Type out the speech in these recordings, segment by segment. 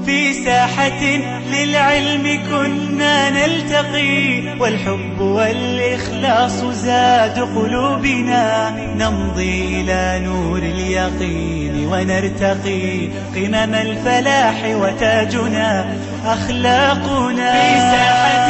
في ساحة للعلم كنا نلتقي، والحب والإخلاص زاد قلوبنا، نمضي إلى نور اليقين ونرتقي قمم الفلاح وتاجنا أخلاقنا. في ساحة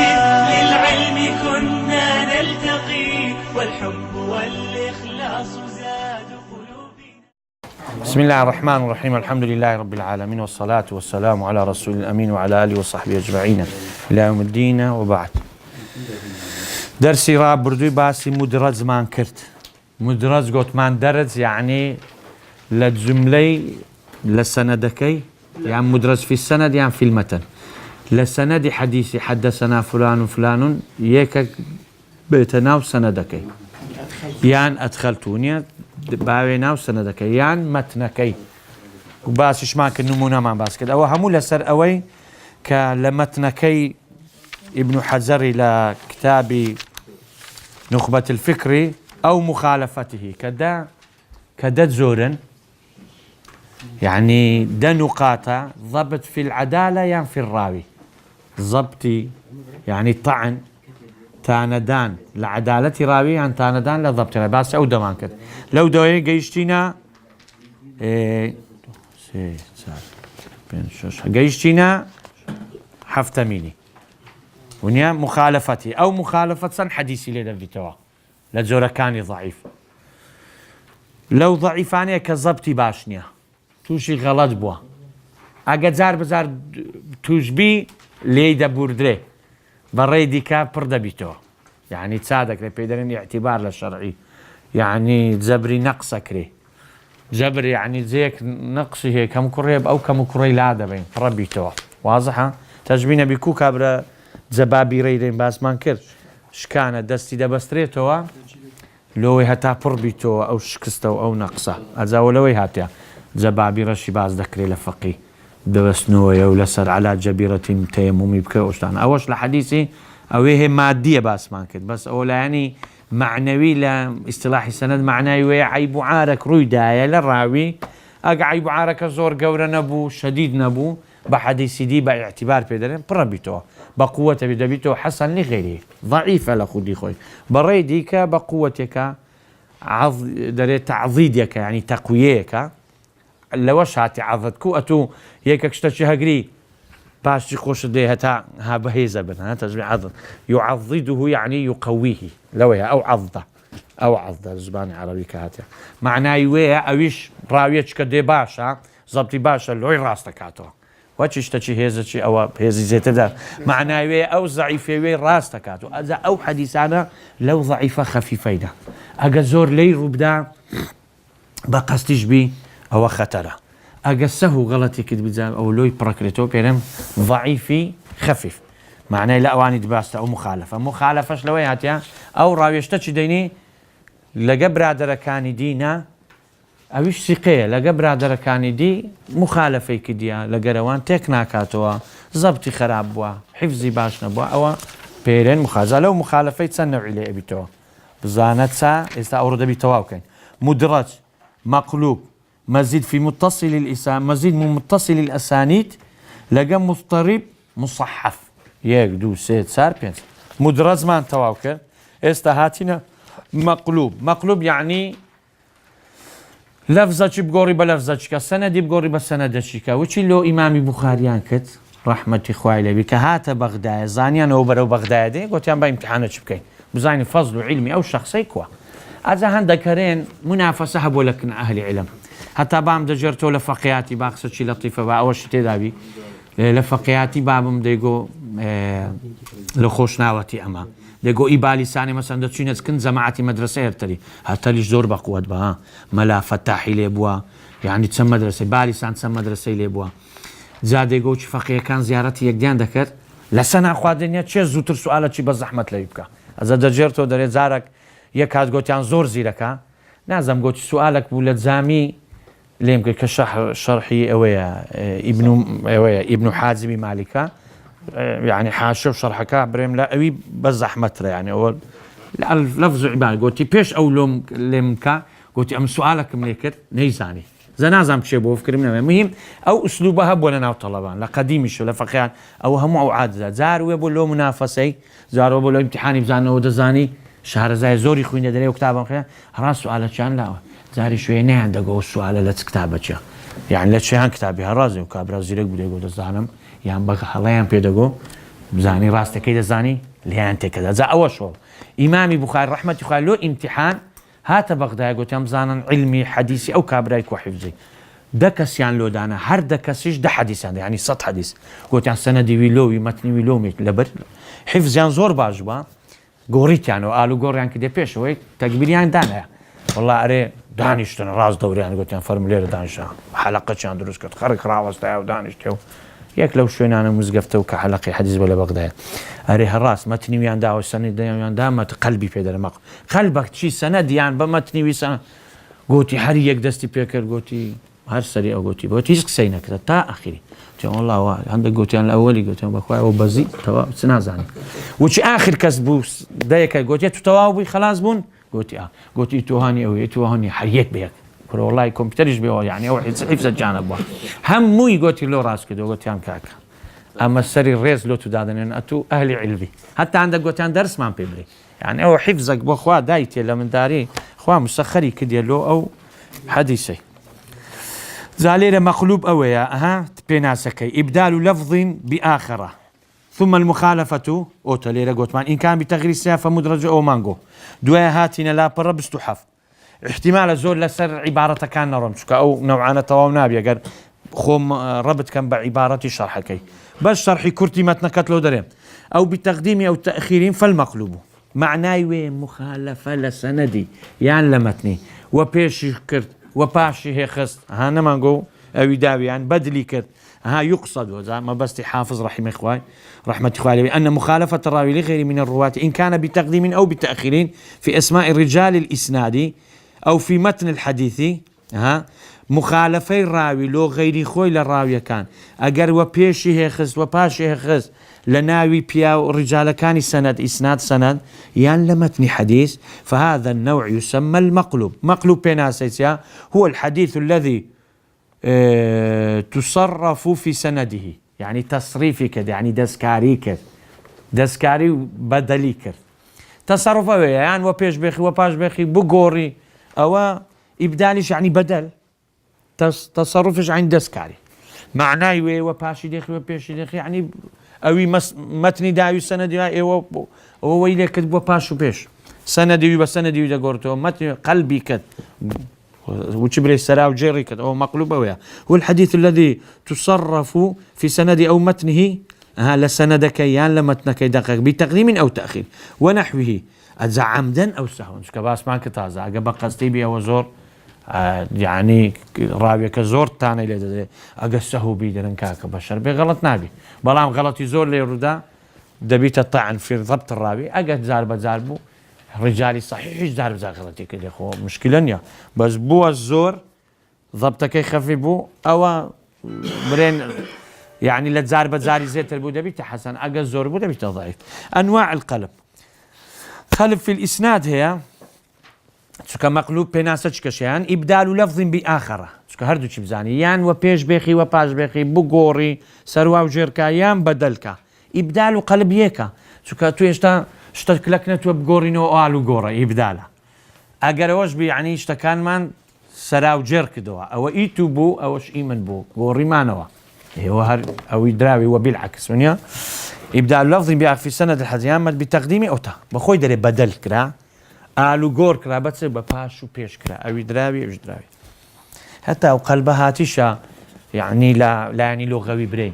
للعلم كنا نلتقي، والحب والإخلاص زاد قلوبنا. بسم الله الرحمن الرحيم. الحمد لله رب العالمين، والصلاة والسلام على رسول الأمين وعلى آله وصحبه أجمعين إلى يوم الدين. وبعد درسي راب بردوي باسي مدرج مان كرت. مدرج قوت مان درج يعني لجملي لسندكي، يعني مدرج في السند يعني في المتن. لسند حديثي حدثنا فلان وفلان يك بيتنا وسندكي، يعني أدخلتوني باوينا وسندكي يعني متنكي. وباسش معك النمونة مع باس كده. أو همو لسر أوي كلمتنكي ابن حجر إلى كتاب نخبة الفكر أو مخالفته كدا زورا، يعني دا نقاط ضبط في العدالة يعني في الراوي، ضبطي يعني طعن تاندان لعدالة راوي يعني تاندان لضبط راوي. بس أو دمان كده لو دوي جيشتينا جيشتينا حفتميني ونيا مخالفتي أو مخالفة صن حديثي ليدا بتوا لزورا كاني ضعيف. لو ضعيفاني كضبطي باشنيا توشي غلط بوا اگه زار بزار توشبي ليدا بوردري بريدي كابر بيتو، يعني تصادق لبيدرين اعتبار للشرعي، يعني زبري نقصك ري زبري يعني زيك نقصي هيك كم كريب او كم كري لا دبين ربيتو واضحه. تجبينا بيكو كابرا زبابي ريدين باس ما نكر شكانه دستي دبستريتو لو هتا بربيتو او شكستو او نقصه ازاولوي هاتيا زبابي رشي باز ذكري لفقي دبسنوية ولسر على جبيرة تيمومي بكوشتان اوش لحديثي او هي مادية باس ما كد بس اولا يعني معنوي لاصطلاح السند معنوي عيب عارك رويدايا للراوي اقع عيب عارك زور قورة نبو شديد نبو بحديثي دي باعتبار بيدرين بربيتو بقوة بدبيتو حسن لغيره ضعيفة لخودي خوي بريديك بقوتك تعضيدك يعني تقويك لوش هاتي عضدكو اتو هيك كشتشي هقري باش يخش دي هتا ها بهيزة بنا تجمع عضد يعضده يعني يقويه لويها او عضده الزبان عربي كهاتي معناه يويها اويش راويتش كدي باشا زبطي باشا لوي راستك هاتو واتش تشي هيزتشي او هيزي زيت دار معناه يويها او ضعيفه وي راستك هاتو اذا او حديثانا لو ضعيفه خفيفه اجا زور لي ربدا بقستيش بي او خطره اقسه غلطي كد بزام او لوي براكريتو بينم ضعيفي خفيف معناه لا واني دباسته او مخالفه شلوي هاتيا او راويشتش ديني لقبر دركاني دينا اويش ثقيه لقبر دركاني دي مخالفه كديا لقروان تكناكاتوا زبطي خراب بوا حفظي باش نبوا او بيرن مخازله لو مخالفه تصنع عليه بتو بزانتسا استاورد بتواو كان مدرج مقلوب مزيد في متصل الاسام مزيد من متصل الاسانيد لقى مضطرب مصحف يك دو سيت صار بينس مدرج مان تواوكر استهاتنا مقلوب يعني لفظه بقوري بلفظه سندي بقوري بسندشك وشي لو امام بخاريان كت رحمه اخوي بك هات بغداد زانيان او برو بغداد قلت يام بامتحانات بكين بزاين فضل علمي او شخصي كوا اذا عندكرين منافسه هبوا لك اهل علم حتى بام دجرتو لفقياتي باقصد شي لطيفه با اول شي تدابي لفقياتي بابم ديغو لخوشناوتي اما ديغو ايبالي ساني مثلا دتشينز كن جماعتي مدرسه ارتلي حتى ليش دور بقوت با ملا فتاحي ليبوا يعني تسمى مدرسه بالي سان تسمى مدرسه ليبوا زاديغو شي فقيه كان زيارتي يقدان دكر لسنا خوادنيا تشي زوتر سؤالات شي بزحمت ليبكا اذا دجرتو دري زارك يكاد قوتيان زور زيركا نازم قوت سؤالك بولد زامي ليم كشرح شرحي اويا ابن حازم مالكا يعني حاشو شرحك بريم لا اوي بزحمت يعني اول لفظ عباره قلت بيش او لوم لمكا قلت ام سؤالك مليكت نيزاني زنازم شيء بو فكر منه مهم او اسلوبها بولا ناو طلبان لقديم شو لفقيان او هم عاد زار ويبو له منافسه زار ويبو له امتحاني بزانه ودزاني شهر زي زوري خوينه دري وكتابه خير راس سؤال كان لا زاري شويه نه عنده سؤال لا كتابه يعني لا شيء كتابي هرازي وكابرازيلك بده يقول دزانم يعني بقى حلايان بيدغو بزاني راس كده زاني اللي انت كذا ذا اول شغل امامي بخاري رحمه الله له امتحان هات بغداد قلت يوم زانا علمي حديثي او كابرايك وحفظي دكس يعني لو دانا هر دكسش ده حديث يعني 100 حديث قلت يعني سندي ويلوي متني ويلومي لبر حفظ يعني زور باجبا قوريت يعني قالوا قور يعني كده بيش هو تقبيل يعني دانا والله اري دانشتن راس دوري يعني قلت يعني فرملير دانش حلقه يعني دروس كنت خرق راوستا ودانشتو ياك لو شوي انا مزقفته كحلقي حديث ولا بغداد اري هالراس متني ويان دا والسند ويان دا ما قلبي في هذا قلبك شي سند يعني بمتني ويسا قوتي حريك دستي بيكر قوتي هر سريع قوتي بوتي سينا كذا تا اخري والله عندك قوتي انا الاولي قوتي بخوي وبزي توا سنازاني وش اخر كسبو دايك قوتي تواوبي خلاص بون قوتي قوتي توهاني او توهاني حريك بيك والله كمبيوترش بيو يعني او حفظ الجانب هم مو يقوتي له راس كده قوتي ام كاك اما السري الريز لو تدادن ان اتو اهلي علبي حتى عندك قوتي درس ما بيبري يعني او حفظك بخوا دايتي لمن داري خوا مسخري كده له او حديثي زالير مقلوب اويا بيناسكي ابدال لفظ باخره ثم المخالفه او تليره قوتمان ان كان بتغيير السيافه مدرج او مانجو دواء هاتنا لا برب استحف احتمال الزول لسر عبارة كان نرمشك أو نوعان تواو نابي أجر خوم ربط كان بعبارة شرحكي بس شرحي كرتي متنكت له دريم أو بتقديم أو تأخير فالمقلوب معناه مخالفة لسندي يعني لمتني وبيش كرت وباشي هي خست هانا ما نقول أو يداوي يعني بدلي كرت ها يقصد وذا ما بس حافظ رحمة إخواني أن مخالفة الراوي لغير من الرواة إن كان بتقديم أو بتأخير في أسماء الرجال الإسنادي أو في متن الحديث مخالفة الراوي لو غير خوي للراوي كان أجر وبيشي هي خز وباشي هي خز لناوي بياو رجال كان سند إسناد سند يعني لمتن حديث فهذا النوع يسمى المقلوب مقلوب بيناسيسيا هو الحديث الذي تصرف في سنده يعني تصريفي كده يعني دسكاري بدلي كده تصرف يعني وبيش بخي بقوري أو إبدالش يعني بدل تصرفش عند دسكاري معناه وباشي دخي يعني أوي متني داوي سندي أو إليك وباشو بيش سندي وسندي وده قرته متن قلبي كد وتشبري السراء وجيري كد أو مقلوبة وياه هو الحديث الذي تصرف في سندي أو متنه لسندك يان لمتنك دقيق بتقديم أو تأخير ونحوه أجزع عمدا أو سهوا كباس ما كتازا أجا قصدي بيا وزور يعني راوي كزور تاني لذا أجا سهو بيدرن كاك بشر بغلط نابي بلام غلط يزور لي ردا دبيت الطعن في ضبط الراوي أجا زاربو رجالي صحيح زارب غلطي كده خو مشكلة يا بس بو الزور ضبطك يخفي بو أو برين يعني لا تزارب زاري زيت البو دبيت حسن أجا الزور بو دبيت ضعيف أنواع القلب خلف في الإسناد هي مقلوب بيناسج كشيان إبدال لفظ بآخره هردو شي بزاني يان وبيش بيخي وباش بيخي بقوري سروا وجيركا يان بدلكا إبدال قلب يكا تو يشتا اشتكلكنا تو بقورينو آلو قورا إبداله أجر وش بي يعني اشتكان من سروا وجيرك دوا أو إيتو بو أوش إيمن بو قوري ما نوا هو أو يدراوي وبالعكس ونيا إبدال لفظ بيعرف في سند الحديث بتقديمي أوتا بخوي دري بدل كرا آلو قور كرا بس بباشو بيش كرا أو يدراوي أو يدراوي حتى أو قلبها هاتيشا يعني لا يعني لغوي بري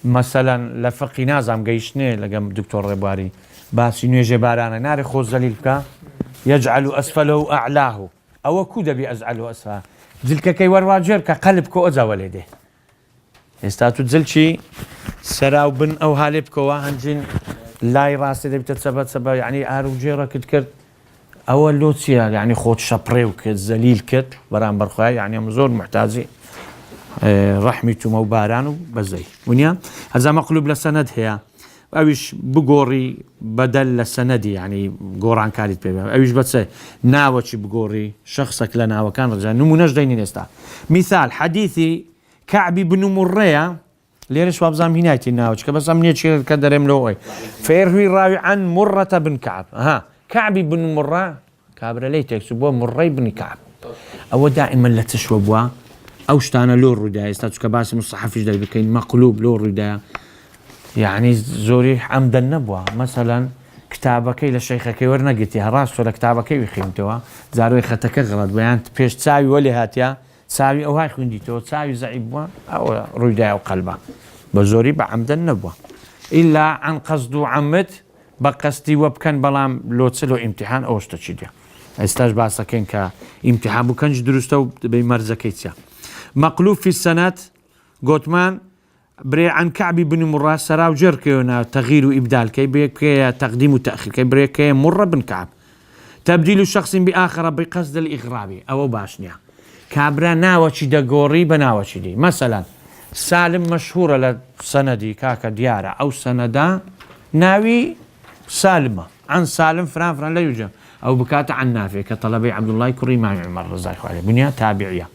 مثلا لفقي نازم قيشني لقم دكتور رباري باسي نيجي بارانا ناري خوز زليلكا يجعل أسفله أعلاه أو كودا بيأزعله أسفله زلكا كي ورواجركا قلبكو أزا ولده استاتو تزلشي سراو بن أو هالبكو هنجين لاي راسي دي بتتسبت سبا يعني آرو جيرا كد كد أول لوتسيا يعني خوت شابريو كد زليل كد بران برخواي يعني مزور محتازي رحمته موبارانو بزي ونيا هذا مقلوب لسند هي اوش بقوري بدل السندي يعني قوران كاريت بيبا اوش بس ناوتش بقوري شخصك لنا وكان رجال نمونج ديني نستا مثال حديثي كعب بن مرية ليش وابزام هنايتي الناوتش كبس امنيت شيء كدر يملوي فيروي راوي عن مرة بن كعب كعب بن مرة كابر ليت يكسبوه مري بن كعب او دائما لا تشوبوا او شتانا لور رداية استاتش كباسم الصحفي جدي بكين مقلوب لور رداية يعني زوري عمد النبوة مثلا كتابك للشيخك ورنقتها راس ولا كتابك ويخيمتها زاروي ختك غلط بيان بيش تساوي ولي هاتيا تساوي او هاي خنديتو تساوي زعيبوا او رداية وقلبه بزوري بعمد النبوة الا عن قصد عمت بقصدي وبكن بلام لو تسلو امتحان او استشديا استاج باسكين كامتحان بكنج درستو بمرزكيتيا مقلوب في السنة قوتمان بري عن كعب بن مرة سراو جركيونا تغيير وإبدال كي تقديم وتأخير كي بري كي مرة بن كعب تبديل شخص بآخر بقصد الإغرابي أو باشنيا كابرا ناوشي دا قوري بناوشي دي مثلا سالم مشهورة لسندي كاكا ديارة أو سندا ناوي سالمة عن سالم فران لا يوجد أو بكاتا عن نافع كطلبي عبد الله كري مع عمر رزاق عليه بنيا تابعية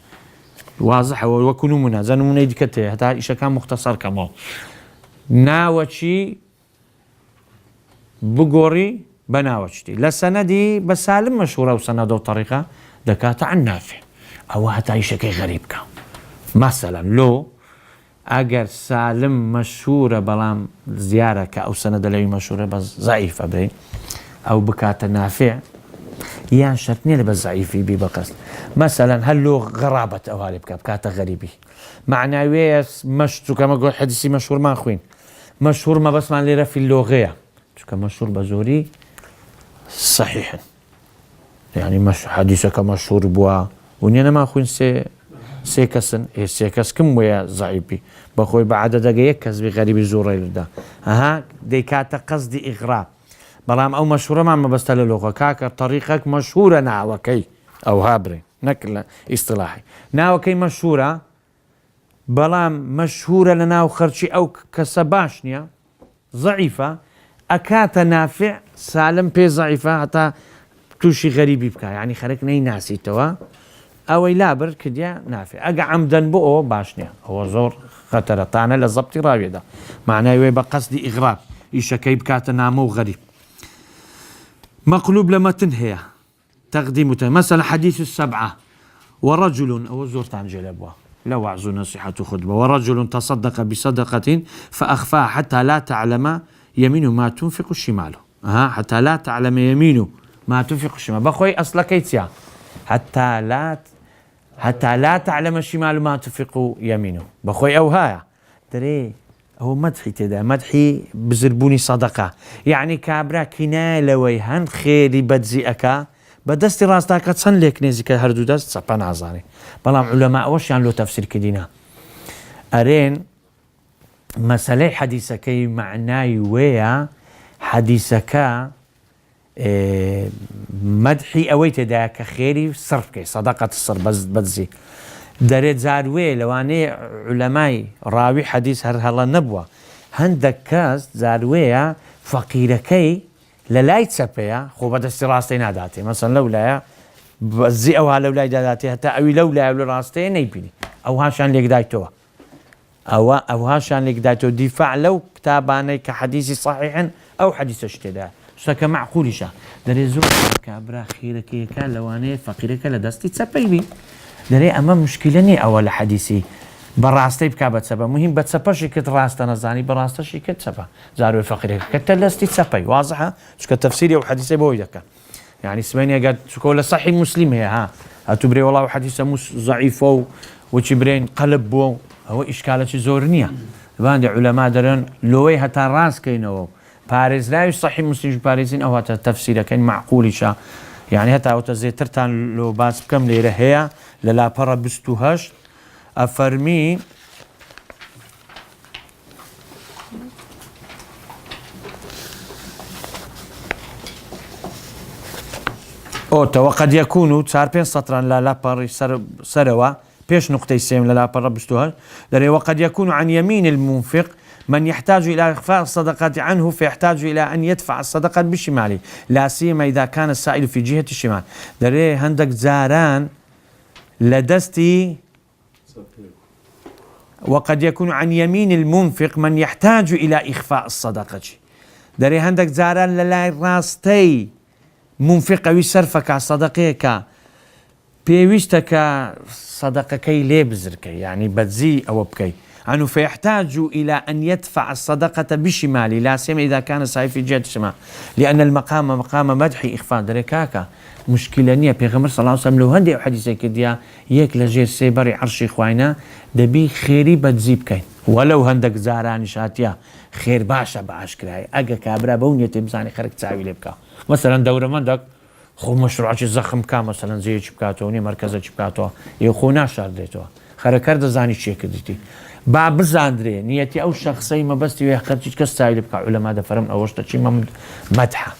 واضح وكونوا منا زانو من يدكته حتى إيش كان مختصر كمان ناوتشي بقوري بناوتشتي لسندي بسالم مشهورة وسند وطريقة دكاتا عن نافع أو حتى إيش كي غريب كان مثلا لو أجر سالم مشهورة بلام زيارة أو سند لي مشهورة بس ضعيفة بي أو بكاتا نافع يا شرطني اللي بس ضعيفي بقصد مثلا هل له غرابة أو هالي بكاتا غريبي معنى ويس مشتو كما قول حديثي مشهور ما أخوين مشهور ما بس مع اللي في اللغة مشهور بزوري صحيح يعني مش حديثك مشهور بوا ونينا ما أخوين سيكسن سيكس كم ويا ضعيفي بخوي بعد دقيقة كسبي غريب زوري لده دي كاتا قصدي إغراب بلام او مشهوره ما بس تللغه كاكر طريقك مشهوره ناوكي او هابري نكل اصطلاحي ناوكي مشهوره بلام مشهوره لناو خرشي او كسباشنيا ضعيفه اكات نافع سالم بي ضعيفه حتى توشي غريبي بكا يعني خركني ناسي توا او لابر كديا نافع اقع عمدا بؤو باشنيا هو زور خطر طعنه للضبط راوي ده معناه يبقى قصدي اغراب يشكي بكات نامو غريب مقلوب لما تنهي تقديم مثلا حديث السبعة ورجل أو زورت عن جلبوه لو وعظ نصيحة خطبة ورجل تصدق بصدقة فأخفاها حتى لا تعلم يمينه ما تنفق شماله حتى لا تعلم يمينه ما تنفق شماله بخوي أصلا كيتيا حتى لا تعلم شماله ما تنفق يمينه بخوي أو هايا تري هو مدحي تدا مدحي بزربوني صدقة يعني كابرا كنا لوي هن خيري بدزي أكا بدستي راستاك تصن لك نزيك هردو دست سبان عزاني بلام علماء وش يعني له تفسير كدينا أرين مسألة حديثك معناي ويا حديثك مدحي أويت دا كخيري صرف كي صدقة الصرف بدزي دريت زاروي لواني علماء راوي حديث هلا نبوة هندك كاس زاروية فقيركي للاي تسبيا خو بدا استراستين عداتي مثلا لولا بزي او لولا داتي حتى او لولا راستين يبيني او هاشان ليك دايتو او هاشان ليك دايتو دفاع لو كتاباني كحديث صحيح او حديث اشتداء سك معقول شا دري زور كابرا خيركي كان لواني فقيرك لدستي تسبيبي دري اما مشكلني اول حديثي براستي بكابت سبا مهم بتسبا شيكت راست نزاني براستا شيكت سبا زارو فقيرك كتلستي تسبي واضحه شك تفسيري وحديثي بويدك يعني سمعني قد شكول صحيح مسلم هي هتبري والله حديث ضعيف وتبرين قلب هو اشكاله زورنيه باند علماء درن لوي حتى راس كينو باريس لا صحيح مسلم باريسين او حتى تفسيره كان معقول شا يعني حتى او تزيترتان لو باس بكم ليره هي لا برا بستوهاش افرمي وقد يكون صار بين سطرا لا بار سروا بيش نقطة سيم لا بار بستوهاش وقد يكون عن يمين المنفق من يحتاج إلى إخفاء الصدقات عنه فيحتاج إلى أن يدفع الصدقات بشماله لا سيما إذا كان السائل في جهة الشمال. دري هندك زاران لدستي وقد يكون عن يمين المنفق من يحتاج إلى إخفاء الصدقة. دري هندك زاران للاي راستي منفق ويسرفك صدقيك بيويشتك صدقكي ليبزركي يعني بتزي أو بكي عنه فيحتاج إلى أن يدفع الصدقة بشماله لا سيما إذا كان سعي في جهة الشمال لأن المقام مقام مدح إخفاء. دركاكا مشكلة نية بيغمر صلى الله عليه وسلم لو هندي حديثي كديا يك لجير سيبري عرشي خوينا دبي خيري بتزيب كين ولو هندك زاراني شاتيا خير باشا باشكراي أجا كابرا بونية تمزاني خرج تساوي لبكا مثلا دورة مندك خو مشروعات زخم كا مثلا زي شبكاتوني مركزة شبكاتو يخو ناشر ديتو خركرد زاني شيء كديتي باب زاندري نيتي او شخصي ما بس يخرج كسايل بكا علماء ده فرم او شتي مدحه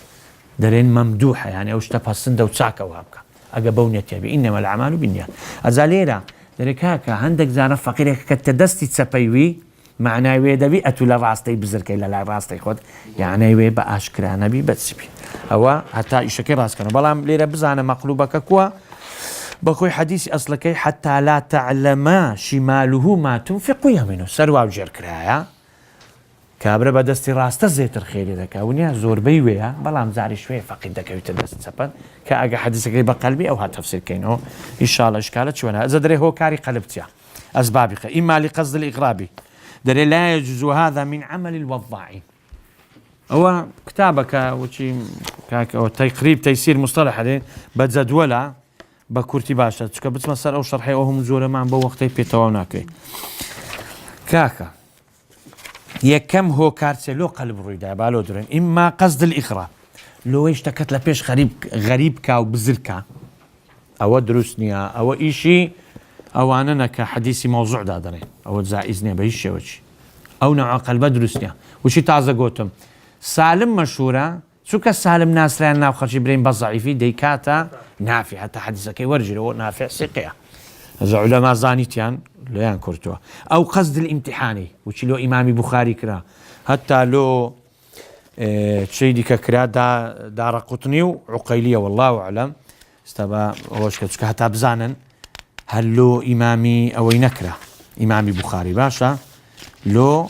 درين ممدوحه يعني او شتا فسنده وتساكا وهابكا اجابونيتي بانما الاعمال بالنيات ازاليرا دركاكا عندك زار فقير كتدستي تسبيوي معناه ويدبي اتولا راستي بزركي لا راستي خد يعني وي باشكرا نبي بتسبي او حتى يشكي راسك بلام ليره بزانه مقلوبك كوا بقول حديث أصلك حتى لا تعلم شماله ما تنفق يمينه سروا وجر كرايا كابرا بدستي راستا زيت الخير ذاك ونيا زور بيويا بلام زاري شوي فقيد ذاك يتدست سبن كأجا حديثك بقلبي أو هتفسير كينه إن شاء الله إشكالات شو أنا إذا دري هو كاري قلبتيا أسبابك إما لقصد الإغرابي دري لا يجوز هذا من عمل الوضاعين هو كتابك وشي كاك تقريب تيسير مصطلح هذين بتزدولا بكورتي باشا تشكا بس مسألة أو شرحي وهم زورة معهم بوقتي بيتواوناكي كاكا يكم هو كارتي لو قلب رويدا بالو درين إما قصد الإغراب لو اشتكت لبيش غريب كاو بزركا أو دروسنيا أو إشي أو أنا كحديثي موضوع دادرين أو زائزني بهيش وشي أو نوع قلب دروسنيا وشي تعزى قوتم سالم مشهورة شو كسالم ناس لأن ناوخرج برين بضعيفي ديكاتا نافع حتى حديثك يورجي هو نافع سقيا هذا علماء زانيتيان لا ينكرتوا أو قصد الامتحاني وشي لو إمامي بخاري كرا حتى لو شيء ديك كرا دار قطني وعقيلية والله أعلم استبا وش كتشك حتى بزانا هل لو إمامي أو ينكره إمامي بخاري باشا لو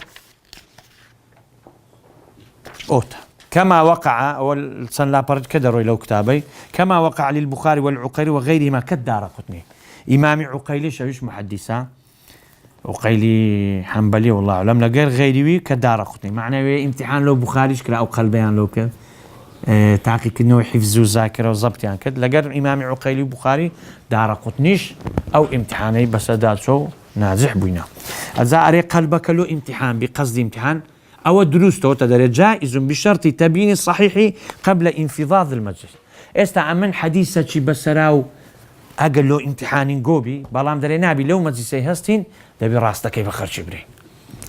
أوتا كما وقع أول سن لا برد كدروا لو كتابي كما وقع للبخاري والعقيلي وغيرهما كالدار قطني إمامي عقيلي شويش محدثة عقيلي حنبلي والله أعلم لغير غيري كالدار قطني معنى امتحان لو بخاري شكرا أو قلبيان لو كذا تعقي كنه حفظ وذاكرة وضبط يعني كذا لغير إمامي عقيلي بخاري دار قطنيش أو امتحاني بس داتشو نازح بينا أذا أري قلبك له امتحان بقصد امتحان أو الدروس تدري جائز بشرط تبيين الصحيح قبل انفضاض المجلس استعمل حديثة شي بسراو أقل له امتحان قوبي بلام دري نابي لو مجلسي هستين دبي راستا كيف خرج بري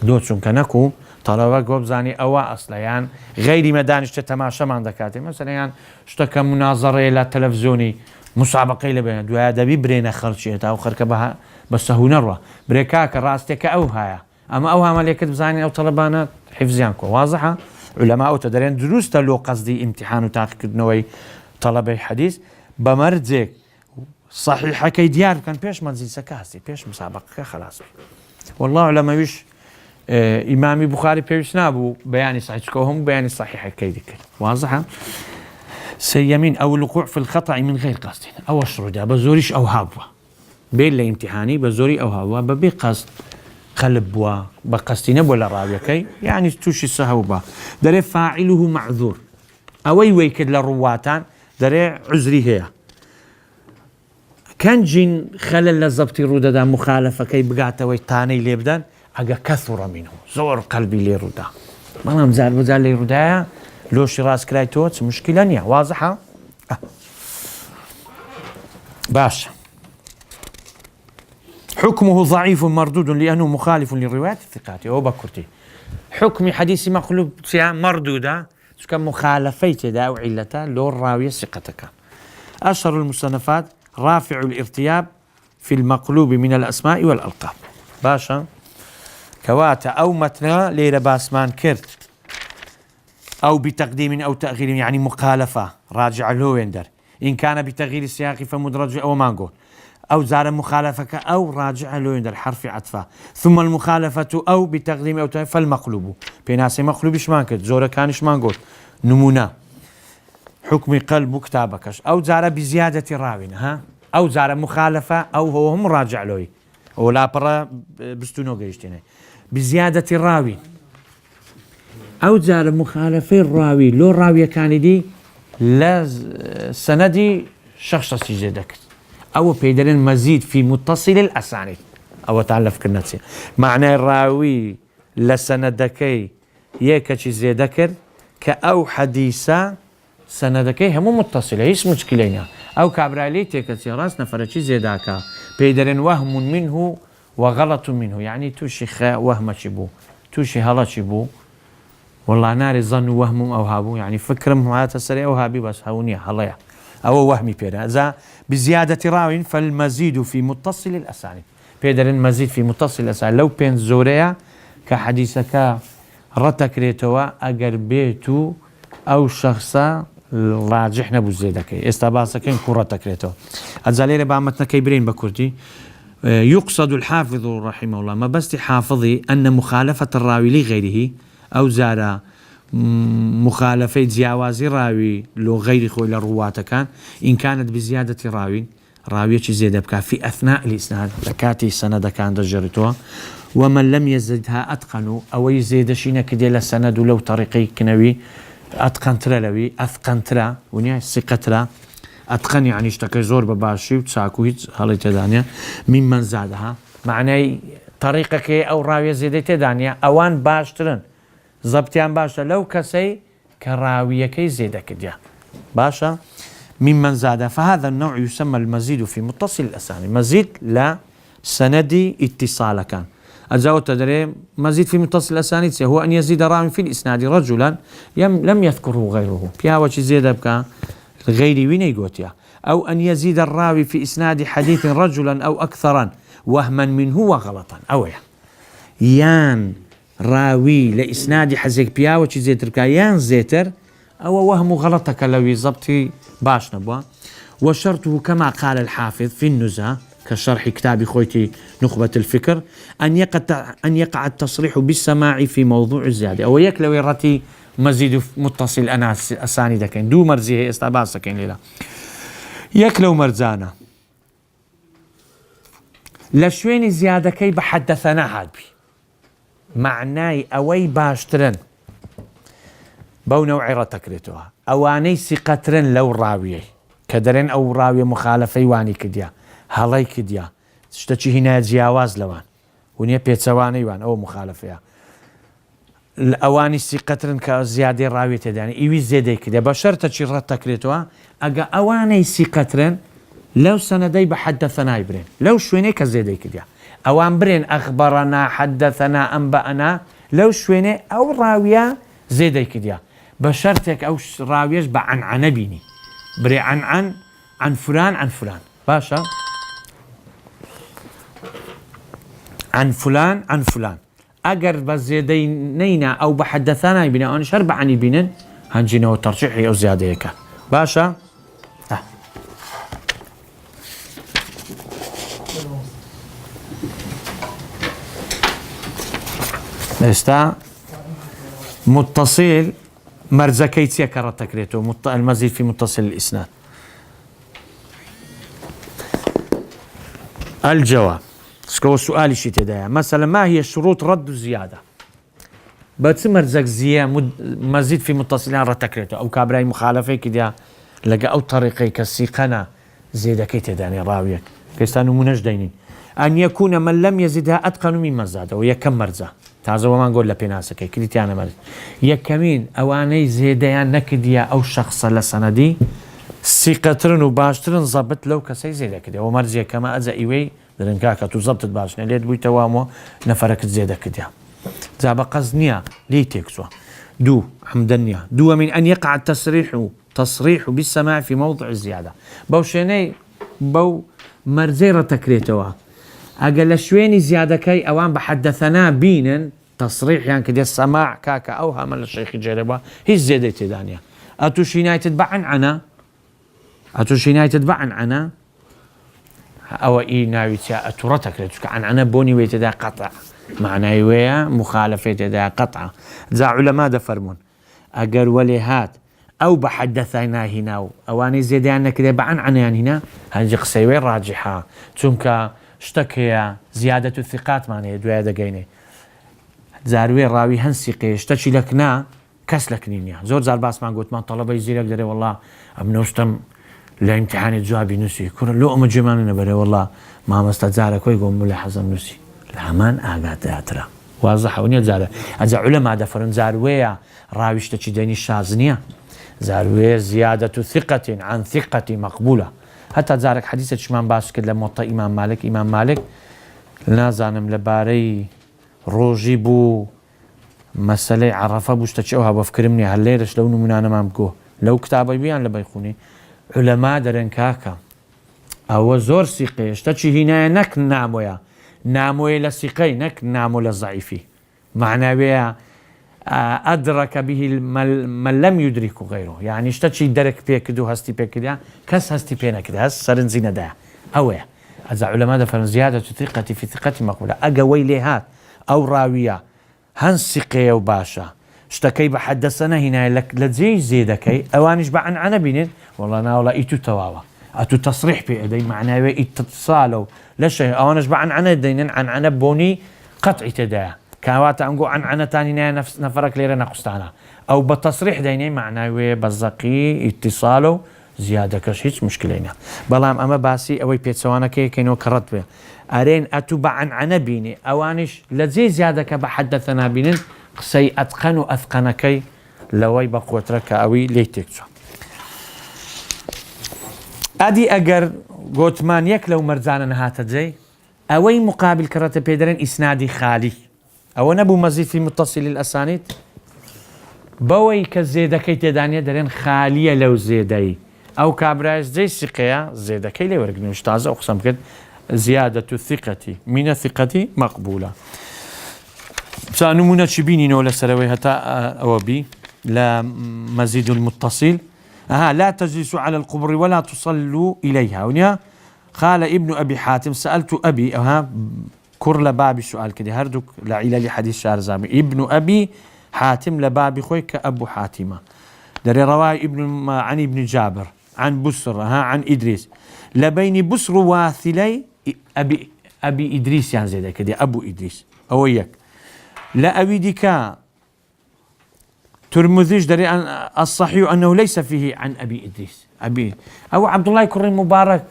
دوتشون كنكو طلبة قوب زاني أوا أصلا يعني غير مدانش تتماشى مع دكاتي مثلا يعني اشتكى مناظرة إلى تلفزيوني مسابقة لبين دوها دبي برينا خرجت أو خركبها بس هو نروى بريكاك راستك أو هايا أما أوها ملكة بزاني أو طلبانات حفظيانكو واضحة علماء تدرين دروس تلو قصدي امتحان وتاخد نوي طلبة حديث بمرزك صحيحة كي ديار كان بيش منزل سكاسي بيش مسابقة خلاص والله علماء ويش إمامي بخاري بيش نابو بياني صحيحكوهم بياني صحيحة كي ديك واضحة سيمين أو الوقوع في الخطأ من غير قصد أو الشرودة بزوريش أو هابوا بين لي امتحاني بزوري أو هابوا ببي قصد قلب وبقصتين ولا رابيكي يعني توشي السهوبة دري فاعله معذور أوي ويكد للرواتان دري عذري هي كان جين خلل لزبطي رودا دا مخالفة كي بقاتا ويتاني ليبدان أقا كثر منه زور قلبي لي رودا ما مزال لي رودا لو شراس كرايتوت مشكلة نيا واضحة باش حكمه ضعيف مردود لأنه مخالف لرواية الثقات أو بكرتي حكم حديث مقلوب مردودة كم مخالفيت دا أو علتا لو الراوية ثقتك أشهر المصنفات رافع الارتياب في المقلوب من الأسماء والألقاب باشا كواتا أو متنا ليرة باسمان كرت أو بتقديم أو تأخير يعني مخالفة راجع له يندر إن كان بتغيير السياق فمدرج أو مانقول أو زار مخالفة أو راجع له يندر حرف عطفة ثم المخالفة أو بتقديم أو تأخير فالمقلوب بناس مقلوبش ما كرت زورة كانش مانقول نمونا حكم قلب كتابكش أو زار بزيادة راوين ها أو زار مخالفة أو هو هم راجع له ولا برا بستونو جيشتيني بزيادة الراوي أو زار مخالفة الراوي لو الراوي كان دي لا سندي شخص سيجدك أو بيدرن مزيد في متصل الأسانيد أو تعلف كنتي معنى الراوي لسندكي يكشي زيدكر كأو حديثة سندكي هم متصلة هيش مشكلة أو كابرالي تكتي راس نفرتشي زيداكا بيدرن وهم منه وغلط منه يعني توشي وهم شبو توشي هلا شبو والله ناري ظن وهم أو هابو يعني فكرهم هذا السريع أو هابي بس هونية هلايا أو وهمي بيدا إذا بزيادة راوين فالمزيد في متصل الأسانيد بيدرن مزيد في متصل الأسانيد لو بين زوريا كحديثك رتكريتوا أجر بيتو أو شخصا راجح نبو زيدك استباسكين كرتكريتوا أزالير بعمتنا كيبرين بكرتي يقصد الحافظ رحمه الله ما بس حافظي أن مخالفة الراوي لغيره أو زار مخالفة جاوازي راوي لو غير خوي للرواة كان إن كانت بزيادة راوي زيادة بكا في أثناء الإسناد لكاتي سند كان دجرتها ومن لم يزدها أتقنوا أو يزيد شينا كدي للسند ولو طريقي كنوي أتقن ترى لوي أثقن ترى ونيا ثقة ترى أتقن يعني اشتكى زور بباشي وتساكو هالي تدانيا ممن زادها معناه طريقك أو راوية زيادة دانيا أوان باشترن زبطيان باشا لو كسي كراوية كي زيادة كديا باشا ممن زاد فهذا النوع يسمى المزيد في متصل الأسانيد مزيد لا سندي اتصال كان أجاو تدري مزيد في متصل الأسانيد هو أن يزيد راوي في الإسناد رجلا لم يذكره غيره فيها وجه زيادة بكا غيري وين يقوتيا أو أن يزيد الراوي في إسناد حديث رجلا أو أكثرا وهما منه وغلطا أو يان راوي لإسناد حزيك بيا وشي زيتر كيان زيتر أو وهم غلطك لو يزبطي باش نبوا وشرطه كما قال الحافظ في النزهة كشرح كتاب خويتي نخبة الفكر أن يقع التصريح بالسماع في موضوع الزيادة أو يكلو يرتي مزيد متصل أنا أساني دكين دو مرزيه استباسكين ليلا يكلو مرزانا لشوين زيادة كي بحدثنا هاد بي معناي أوي باشترن بو نوعي رتكريتوها أواني سقترن لو راوية كدرن أو راوية مخالفة واني كديا هلاي كديا تشتكي هنا جياواز لوان ونيا بيتسواني وان أو مخالفة الأواني سقترن كزيادة راوية تداني إيوي زيادة كديا بشرطة رتكريتوها أجا أواني سقترن لو سندي بحدثنا برين لو شويني كزيادة كديا أوان برين أخبرنا حدثنا أنبأنا لو شويني أو راوية زيدة كديا بشرتك أو راويش عن نبيني بري عن فلان باشا عن فلان أجر بزيدينينا أو بحدثنا يبينا أنا شرب عن يبينن هنجينا وترشيحي أو زيادة هيك باشا استا متصل مرزكيتيا كرتكريتو المزيد في متصل الإسناد الجواب سكو سؤالي شي تدايا مثلا ما هي شروط رد الزيادة بس مرزك مزيد في متصل رتكريتو أو كابراي مخالفة كده لقى أو طريقي كسيقنا زيادة كي تداني راويك كيستانو منجدينين أن يكون من لم يزدها أتقن مما زاد ويكم مرزا تعزوا ما نقول لبناسك كليتي أنا مرز يكمين أواني زيديان نكديا أو شخص لسندي سيقترن وباشترن ضبط لو كسي زيدا كده ومرزي كما أزا إيوي درنكاكا تزبط باشنا ليد بوي توامو نفرك زيدا كده زابا قزنيا لي تكسوا دو حمدنيا دو من أن يقع تصريح بالسماع في موضع الزيادة بوشيني بو مرزيرة تكريتوا أقل شويني زيادة كي أوان بحدثنا بينن تصريح يعني كده السماع كاكا أو هم الشيخ جربا هي زيادة تدانيا أتوشيناي تتبعن عنا أتوشيناي تتبعن عنا أو إيه ناويتيا أتورتك لتوك عن بوني ويتدا قطع معناه ويا مخالفة دا قطعة ذا علماء دفرمون أجر وليهات أو بحدثنا هنا أواني زيدان كده بعن عنان هنا هنجي قسيوي راجحة تونك اشتكي زيادة الثقات معناه دويا دقيني زاروي راوي هنسيقي اشتكي لكنا كس لكنينيا زور زار باس ما قلت ما طلبة يزيلك دري والله ابنوستم لامتحان الجوابي نسي كل لقمة جمال نبري والله ما مستزارك ويقوم ملاحظة نسي الهمان آقات داترا واضح ونيا زاره أجا علماء دفرن زاروية راويش تشي ديني الشازنية زاروية زيادة ثقة عن ثقة مقبولة حتى زارك حديثة شمان باش كده لموطا إمام مالك لنازانم لباري روجي بو مسألة عرفة بوش تشيوها بفكرمني هالليرش لو نمنا أنا ما بقوه لو كتابي بيان لبيخوني علماء درن كاكا أو زور سيقيش تشي هنا نك نامويا ناموي لسيقي نك نامو للضعيفي معنى بها أدرك به من لم يدرك غيره يعني اشتشي درك بيكدو هستي بيكدو كس هستي بينا كده هس سرن زينة ده أوه أذا علماء دفن زيادة ثقة في ثقة مقبولة أقوي لهات أو راوية هنسقي وباشا اشتكي بحدثنا هنا لك لزي زيدكي أوانش بعن عنا بينين والله أنا ولا إيتو تواوا أتو تصريح بإيدي معناه اتصالوا لا شيء أوانش بعن عنا دينين عن عنا بوني قطعي تدا كاوات أنقو عن عنا تاني نفس نفرك ليرة نقصتانا أو بالتصريح دينين معناه بزقي اتصالوا زيادة كشيش مشكلة بلام أما باسي أوي بيت سوانا كينو كرت به أرين أتوبع عن بيني أوانش لزي زيادة كبحدثنا بينين قسي أتقن أثقنكي لوي بقوترك أوي ليتكسو أدي أجر قوتمان يك لو مرزانا نهات زي أوي مقابل كرت بيدرين إسنادي خالي أو نبو مزيد في متصل الأسانيد بوي كزيدة كي تدانيا درين خالية لو زيدي أو كابرايز زي السقيا زيدة كي لي ورقني مش تازة أقسم كده زيادة الثقة من الثقة مقبولة سأنمونا تشبيني نولا سروي هتا أوبي لا مزيد المتصل لا تجلسوا على القبر ولا تصلوا إليها ونيا قال ابن أبي حاتم سألت أبي كر لبابي سؤال كده هردك لعيلة لحديث شارزامي ابن أبي حاتم لبابي خويك أبو حاتمة دري رواي عن ابن جابر عن بسر عن إدريس لبين بسر واثلي أبي إدريس يعني زي كده أبو إدريس أو إياك لا أبيدك ترمذيش دري أن الصحيح أنه ليس فيه عن أبي إدريس أبي أو عبد الله كريم مبارك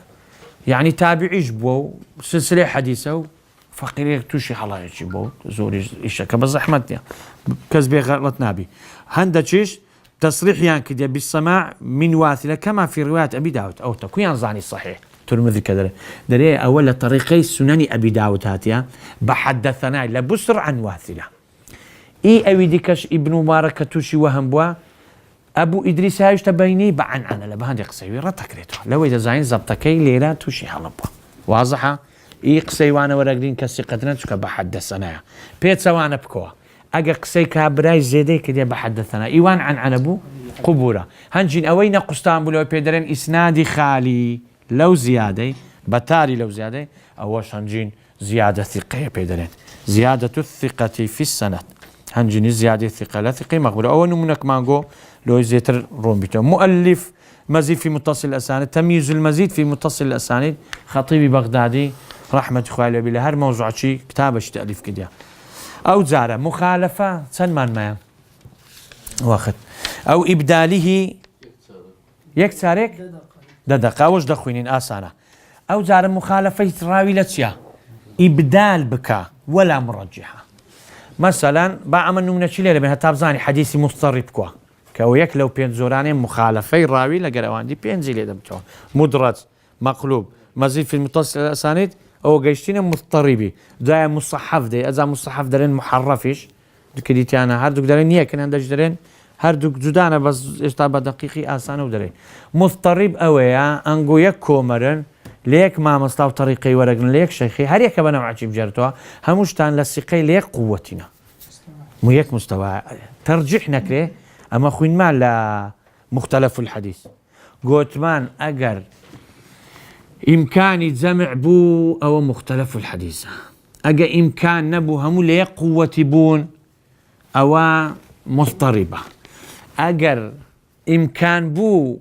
يعني تابعي جبو سلسلة حديثة فقير توشي حلا يجبو زوري إيش كبز أحمد كذبي غلط نبي هندشيش تصريح يعني كده بالسماع من واثلة كما في رواية أبي داود أو تكوين ظاني الصحيح ترمذي كذا دري أول طريقي سنن أبي داود هاتيا بحدثنا لبسر عن واثلة إي أبي ديكش ابن مبارك توشي وهم بوا أبو إدريس هايش تبيني بعن أنا لبهان يقصي رتكريته لو إذا زين زبطكي ليلة توشي حلبوا واضحة إي قصي وانا ورقدين كسيقتنا تشك بحدثنا بيت سوانا بكوا أجا قصي كابراي زيدي كده بحدثنا إيوان عن أبو قبورة هنجين أوينا قسطان بلو بيدرين إسنادي خالي لو زيادة بتالي لو زيادة أوش هنجين زيادة ثقة بيدرين زيادة الثقة في السند هنجين زيادة الثقة لا ثقة مقبولة أول نمونك مانجو لو زيتر روم بيتو مؤلف مزيد في متصل الأسانيد تمييز المزيد في متصل الأسانيد خطيبي بغدادي رحمة خوالي بالله هر موضوع شي كتابش تأليف كده أو زارة مخالفة سنمان ما واخد أو إبداله يكسارك دقيقة وش دخوينين آسانة أو زارة مخالفة راوي لتشيا إبدال بكا ولا مرجحة مثلا بعمل نمنا شي ليلة بها تابزاني حديثي مضطرب كوا كويك لو بين زوراني مخالفة راوي لقروان دي بين زي ليلة بتوع مدرج مقلوب مزيد في المتصل الأسانيد أو جيشتين مضطربي دا مصحف دي إذا مصحف دارين محرفش دكتي أنا هردوك دارين يكن عندك دارين هردوك جدانا بس إشتابة دقيقي آسانة ودارين مضطرب أويا أنجو يكومرن ليك ما مستوى طريقي ورقن ليك شيخي هريك بنا وعجيب جرتوا همشتان للسقي ليك قوتنا مو هيك مستوى ترجحنا كليه اما خوين ما لا مختلف الحديث قوتمان اجر امكاني جمع بو او مختلف الحديث اجا امكان نبو هم ليك قوة بون او مضطربة اجر امكان بو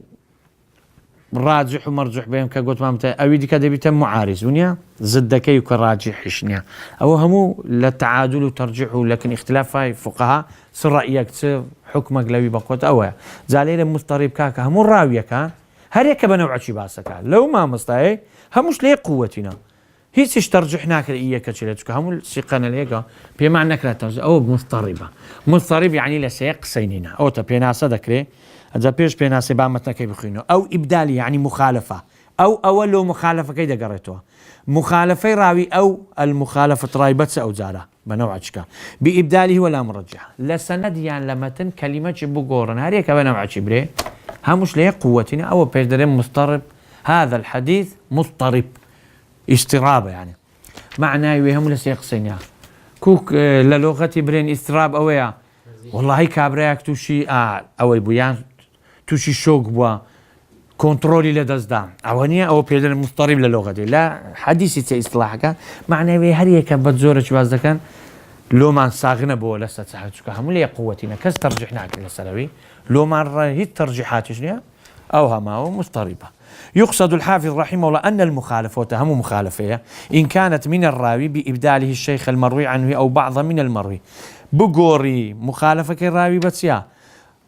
راجح ومرجح بهم كقلت ما متى أو يدي كده بيتم معارض ونيا ضدك يكراجح إشنيا أو همو للتعادل وترجحه لكن اختلاف هاي فقهاء سر رأيك سر حكمك لوي بقوت أوه زالين مضطرب كاكا همو راوية كان هريك بنوع شي باسكا لو ما مستعي هموش ليه قوتنا هيش ترجحناك لإياك كشلتك همو سيقنا ليك بمعنى لا ترجح أو مضطرب يعني لسيق سيننا أو تبينا صدق ليه إذا بيش بيناسي بامتنا كي بخينه أو إبدالي يعني مخالفة أو أولو مخالفة كي قريتوها مخالفة راوي أو المخالفة راوي بس أو زارة بنوعشك بإبداله ولا مرجح لسند يعني لمتن كلمة بقورن هاريك بنوعش بري همش ليه قوتنا أو بيش درين مضطرب هذا الحديث مضطرب استرابة يعني معناه يوهم لسيقصين يعني كوك للغة برين استراب أويا والله كابريك توشي أو بيان توشي شوق بوا كنترولي لدزدام أوانية أو بيدر مضطرب للغة دي لا حديثي إصلاحك معنى هريه كان بتزورة شواز كان لو ما صاغنا بو لسه تساعدك هم لي قوتنا كس ترجحنا كل السلوي لو ما هي الترجيحات شنو أو هما مضطربة يقصد الحافظ رحمه الله أن المخالفة هم مخالفة إن كانت من الراوي بإبداله الشيخ المروي عنه أو بعض من المروي بقوري مخالفة كالراوي بتسيا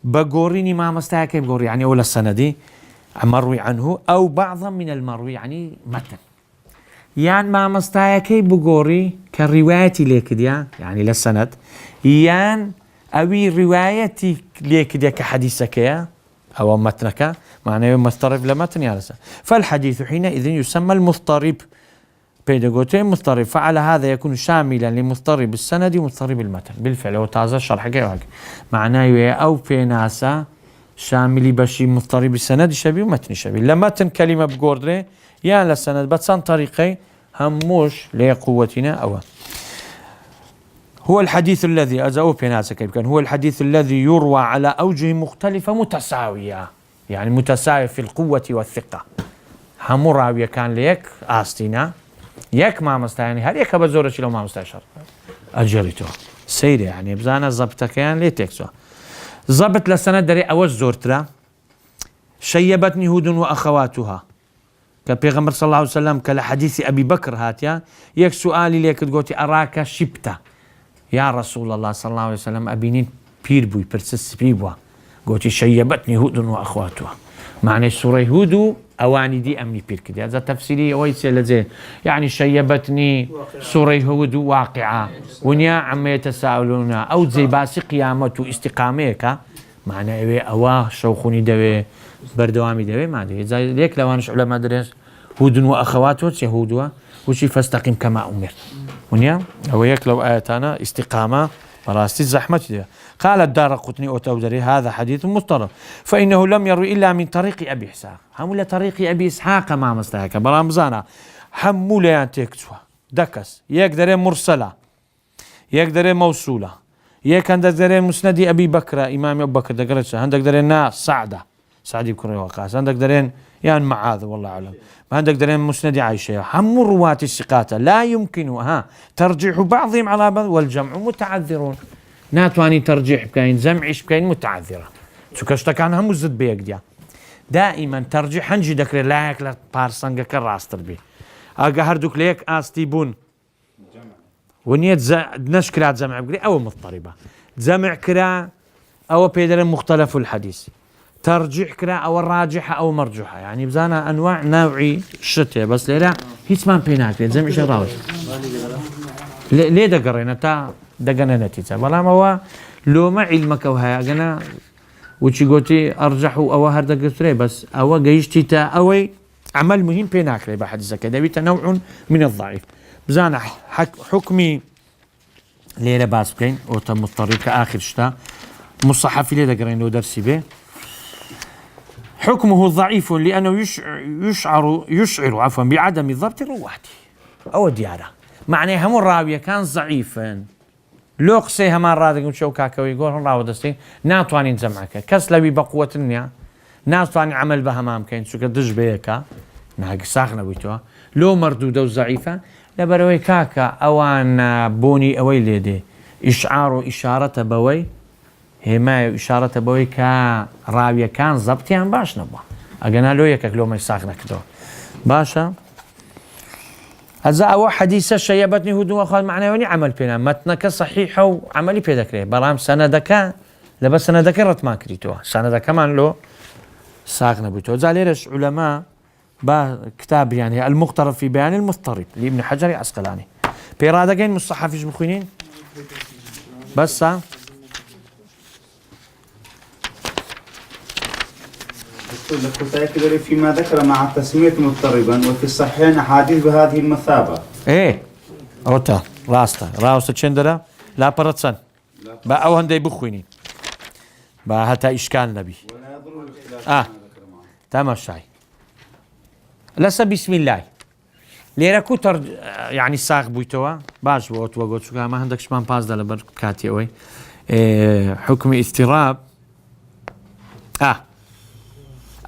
بقوريني ما مستاك بقوري يعني أول السندي مروي عنه أو بعضا من المروي يعني متن يعني ما مستاك بقوري كالرواية ليك ديا يعني للسند يعني أوي روايتي ليك ديا كحديثك يا أو متنك معناه مضطرب لمتن يا رسا فالحديث حينئذ يسمى المضطرب بيداغوتين مضطرب فعلى هذا يكون شاملا لمضطرب السند ومضطرب المتن بالفعل هو تازه الشرح كيف معناه أو في ناسا شاملي بشي مضطرب السند شبيه ومتن شبيه لما تن كلمة بقوردري يعني للسند بتسان طريقي هموش لقوتنا أو هو الحديث الذي أزاو في ناسا كيف كان هو الحديث الذي يروى على أوجه مختلفة متساوية يعني متساوي في القوة والثقة همو راوية كان ليك آستينا يك ما مستعني هل يك بزورش لو ما مستشر أجريته سيري يعني بزانا زبطة كان ليه تكسو زبط لسنة دري أوج زورترا شيبتني هود وأخواتها كبيغمبر صلى الله عليه وسلم كالحديث أبي بكر هاتيا يك سؤالي ليك تقولي أراك شبتة يا رسول الله صلى الله عليه وسلم أبينين بيربوي برسس بيبوا قلت شيبتني هود وأخواتها معنى سورة هود أواني دي أمني بيركدي هذا تفسيري ويسي لزين يعني شيبتني سورة هود واقعة ونيا عم يتساءلون أو زي باسي قيامة استقاميك معنى إيه أواه شوخوني دوي بردوامي دوي ما دي زي ليك لو أنش علماء درس هود وأخواته سيهودوا وشي فاستقيم كما أمر ونيا أو يك لو آياتنا استقامة راستي زحمة دي قال الدارقطني أوتودري هذا حديث مضطرب فإنه لم يروي إلا من طريق أبي إسحاق هم طريق أبي إسحاق ما مستهك برامزانا حموليان تكتوا دكس يقدر مرسلة يقدر موصولة يقدر مسند أبي بكر إمام أبو بكر دقرتش عندك درين سعد بن وقاص عندك درين يعني معاذ والله أعلم عندك درين مسند عائشة هم رواة الثقات لا يمكن ترجيح بعضهم على بعض والجمع متعذرون ناتواني ترجيح بكاين جمعش بكاين متعذرة شو كشتا كان هم زد بيك ديا دائما ترجيح هنجي دكري لا يكلا بارسنجا كراستر بي اجا هردوك ليك استيبون ونيت نشكرات جمع بقري او مضطربة جمع كرا او بيدر مختلف الحديث ترجيح كرا او الراجحة او مرجوحة يعني بزانا انواع نوعي شتى بس لا هيت مان بيناك جمع شراوي ليه دقرينا تا دقنا نتيجة بلا ما هو لو ما علمك وهاي أنا وشي قلتي أرجحوا أو هردا قصري بس أو جيشتي تا أوي عمل مهم بيناك لي بحد الزكاة بيتا نوع من الضعيف بزانا حكمي ليلة باس بكين أو تم الطريق آخر شتا مصحفي ليه دقرين لو درسي به حكمه ضعيف لأنه يشعر بعدم ضبط رواته أو ديارة معنى هم الراوية كان ضعيفا لو قسي همان رادق شو كاكوي يقول هم راو دستين ناتوانين جمعك كس لوي بقوة النيا ناتواني عمل بها مامكين شو قدش بيكا ناق ساخنا بيتوا لو مردودة وضعيفة لبروي كاكا أوان بوني أوي ليدي إشارة بوي هما إشارة بوي كراوية كان ضبطيان باش نبوا أجنا لو يكك لو ما يساخنا كدو باشا هذا أول حديثة شيبتني هدوء أخذ معنواني عمل بينا متنك صحيح وعملي بيدكري برام سندك لبس سندك رت ما كريتوه سندك كمان لو ساخنا بيتو زاليرش علماء كتاب يعني المقترب في بيان المضطرب لابن حجر عسقلاني بيرادقين مصحفيش بخوينين بس لك فيما ذكر مع تسمية مضطربا وفي الصحيحين أحاديث بهذه المثابة. إيه روتا راستا تشندرا لا برتسن با أو هندي بخوينين با هتا إشكال نبي ولا يضر الاختلاف تمام شاي لسه بسم الله ليرا كتر يعني ساق بويتوا باش بوت وقلت شو ما عندكش مان باز ده لبر كاتي اوي حكم اضطراب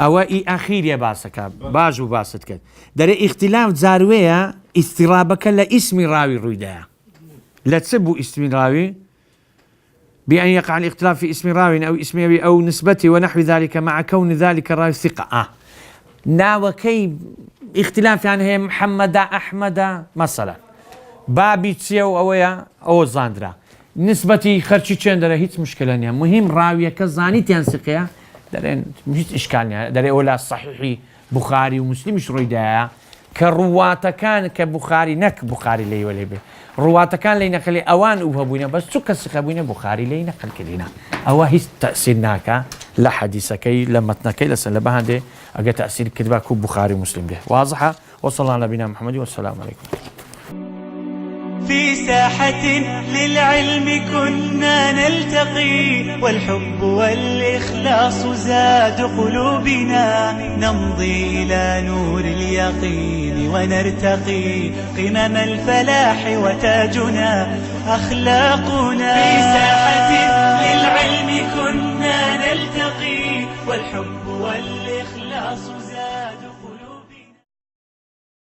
اوائي اخير يا باسك باش وباست كده در اختلاف زارويه اضطرابك لاسم راوي رويدا لا تسبوا اسم راوي بأن يقع الاختلاف في اسم راوي أو اسمه أو نسبته ونحو ذلك مع كون ذلك الراوي ثقة ناوكي اختلاف يعني هي محمد أحمد مثلا بابي تسيو أويا أو زاندرا نسبتي خرشي تشندرا هيت مشكلة نيا مهم راوية كزاني تنسقيا درين مش إشكال نيا دري أولا صحيحي بخاري ومسلم مش رويدا كرواتا كان كبخاري نك بخاري لي ولا به رواتا كان لي نقل اوان وهبونا بس تكس خبونا بخاري لي نقل كلينا او هي تاثيرناك لا حديثك لما تنكي لسلبها دي اجى تاثير كتبك بخاري ومسلم به واضحه وصلى الله على نبينا محمد والسلام عليكم في ساحة للعلم كنا نلتقي والحب والإخلاص زاد قلوبنا نمضي إلى نور اليقين ونرتقي قمم الفلاح وتاجنا أخلاقنا في ساحة للعلم كنا نلتقي والحب والإخلاص زاد